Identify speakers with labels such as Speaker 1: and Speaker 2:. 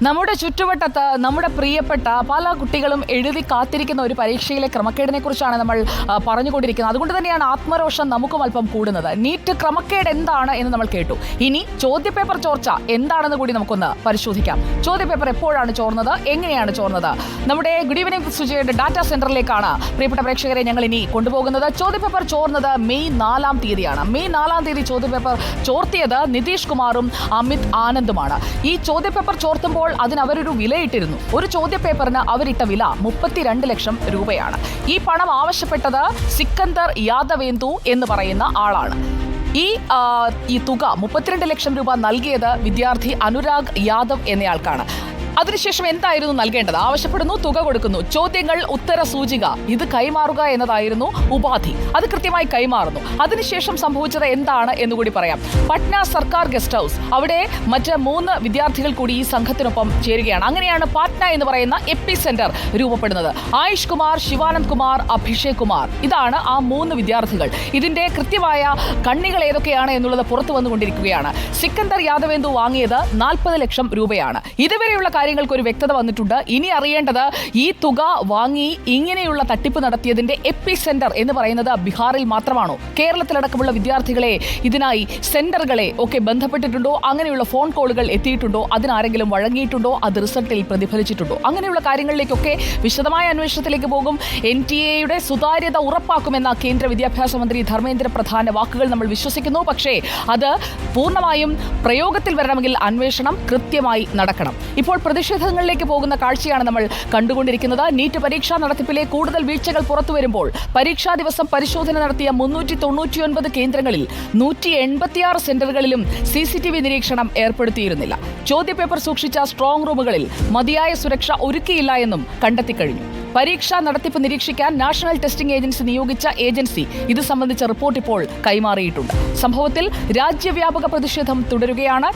Speaker 1: നമ്മുടെ ചുറ്റുവട്ടത്ത് നമ്മുടെ പ്രിയപ്പെട്ട പല കുട്ടികളും എഴുതി കാത്തിരിക്കുന്ന ഒരു പരീക്ഷയിലെ ക്രമക്കേടിനെ കുറിച്ചാണ് നമ്മൾ പറഞ്ഞുകൊണ്ടിരിക്കുന്നത്. അതുകൊണ്ട് തന്നെയാണ് ആത്മരോഷം നമുക്കും അല്പം കൂടുന്നത്. നീറ്റ് ക്രമക്കേട് എന്താണ് എന്ന് നമ്മൾ കേട്ടു. ഇനി ചോദ്യപേപ്പർ ചോർച്ച എന്താണെന്ന് കൂടി നമുക്കൊന്ന് പരിശോധിക്കാം. ചോദ്യപേപ്പർ എപ്പോഴാണ് ചോർന്നത്, എങ്ങനെയാണ് ചോർന്നത്? നമ്മുടെ ഗുഡ് ഈവനിംഗ് സുജയുടെ ഡാറ്റാ സെന്ററിലേക്കാണ് പ്രിയപ്പെട്ട പ്രേക്ഷകരെ ഞങ്ങൾ ഇനി കൊണ്ടുപോകുന്നത്. ചോദ്യപേപ്പർ ചോർന്നത് മെയ് 4 തീയതിയാണ്. മെയ് 4 ചോദ്യപേപ്പർ ചോർത്തിയത് നിതീഷ് കുമാറും അമിത് ആനന്ദുമാണ്. ഈ ചോദ്യപേപ്പർ ചോർത്തുമ്പോൾ അതിന് അവരൊരു വിലയിട്ടിരുന്നു. ഒരു ചോദ്യപേപ്പറിന് അവരിട്ട വില 32 ലക്ഷം രൂപയാണ്. ഈ പണം ആവശ്യപ്പെട്ടത് സിക്കന്ദർ യാദവേന്ദു എന്ന് പറയുന്ന ആളാണ്. ഈ തുക 32 ലക്ഷം രൂപ നൽകിയത് വിദ്യാർത്ഥി അനുരാഗ് യാദവ് എന്നയാൾക്കാണ്. അതിനുശേഷം എന്തായിരുന്നു നൽകേണ്ടത്? ആവശ്യപ്പെടുന്നു, തുക കൊടുക്കുന്നു, ചോദ്യങ്ങൾ ഉത്തര സൂചിക ഇത് കൈമാറുക എന്നതായിരുന്നു ഉപാധി. അത് കൃത്യമായി കൈമാറുന്നു. അതിനുശേഷം സംഭവിച്ചത് എന്താണ് എന്നുകൂടി പറയാം. പട്ന സർക്കാർ ഗസ്റ്റ് ഹൗസ്, അവിടെ മറ്റ് 3 വിദ്യാർത്ഥികൾ കൂടി ഈ സംഘത്തിനൊപ്പം ചേരുകയാണ്. അങ്ങനെയാണ് പാറ്റ്ന എന്ന് പറയുന്ന എപ്പി സെന്റർ രൂപപ്പെടുന്നത്. ആയുഷ് കുമാർ, ശിവാനന്ദ് കുമാർ, അഭിഷേക് കുമാർ, ഇതാണ് ആ 3 വിദ്യാർത്ഥികൾ. ഇതിന്റെ കൃത്യമായ കണ്ണികൾ ഏതൊക്കെയാണ് എന്നുള്ളത് പുറത്തു വന്നുകൊണ്ടിരിക്കുകയാണ്. സിക്കന്ദർ യാദവേന്ദു വാങ്ങിയത് 40 ലക്ഷം രൂപയാണ്. ഇതുവരെയുള്ള കാര്യങ്ങൾക്കൊരു വ്യക്തത വന്നിട്ടുണ്ട്. ഇനി അറിയേണ്ടത് ഈ തുക വാങ്ങി ഇങ്ങനെയുള്ള തട്ടിപ്പ് നടത്തിയതിന്റെ എപ്പി സെന്റർ എന്ന് പറയുന്നത് ബീഹാറിൽ മാത്രമാണോ? കേരളത്തിലടക്കമുള്ള വിദ്യാർത്ഥികളെ ഇതിനായി സെന്ററുകളെ ഒക്കെ ബന്ധപ്പെട്ടിട്ടുണ്ടോ? അങ്ങനെയുള്ള ഫോൺ കോളുകൾ എത്തിയിട്ടുണ്ടോ? അതിനാരെങ്കിലും വഴങ്ങിയിട്ടുണ്ടോ? അത് റിസൾട്ടിൽ പ്രതിഫലിച്ചിട്ടുണ്ടോ? അങ്ങനെയുള്ള കാര്യങ്ങളിലേക്കൊക്കെ വിശദമായ അന്വേഷണത്തിലേക്ക് പോകും. NTA സുതാര്യത ഉറപ്പാക്കുമെന്ന കേന്ദ്ര വിദ്യാഭ്യാസ മന്ത്രി ധർമ്മേന്ദ്ര പ്രധാന്റെ വാക്കുകൾ നമ്മൾ വിശ്വസിക്കുന്നു. പക്ഷേ അത് പൂർണ്ണമായും പ്രയോഗത്തിൽ വരണമെങ്കിൽ അന്വേഷണം കൃത്യമായി നടക്കണം. ഇപ്പോൾ പ്രതിഷേധങ്ങളിലേക്ക് പോകുന്ന കാഴ്ചയാണ് നമ്മൾ കണ്ടുകൊണ്ടിരിക്കുന്നത്. നീറ്റ് പരീക്ഷാ നടത്തിപ്പിലെ കൂടുതൽ വീഴ്ചകൾ പുറത്തു വരുമ്പോൾ പരീക്ഷാ ദിവസം പരിശോധന നടത്തിയ 399 കേന്ദ്രങ്ങളിൽ 186 സെന്ററുകളിലും CCTV നിരീക്ഷണം ഏർപ്പെടുത്തിയിരുന്നില്ല. ചോദ്യപേപ്പർ സൂക്ഷിച്ച സ്ട്രോങ് റൂമുകളിൽ മതിയായ സുരക്ഷ ഒരുക്കിയില്ല എന്നും കണ്ടെത്തിക്കഴിഞ്ഞു. പരീക്ഷാ നടത്തിപ്പ് നിരീക്ഷിക്കാൻ നാഷണൽ ടെസ്റ്റിംഗ് ഏജൻസി നിയോഗിച്ച ഏജൻസി ഇത് സംബന്ധിച്ച റിപ്പോർട്ട് ഇപ്പോൾ കൈമാറിയിട്ടുണ്ട്. സംഭവത്തിൽ രാജ്യവ്യാപക പ്രതിഷേധം തുടരുകയാണ്.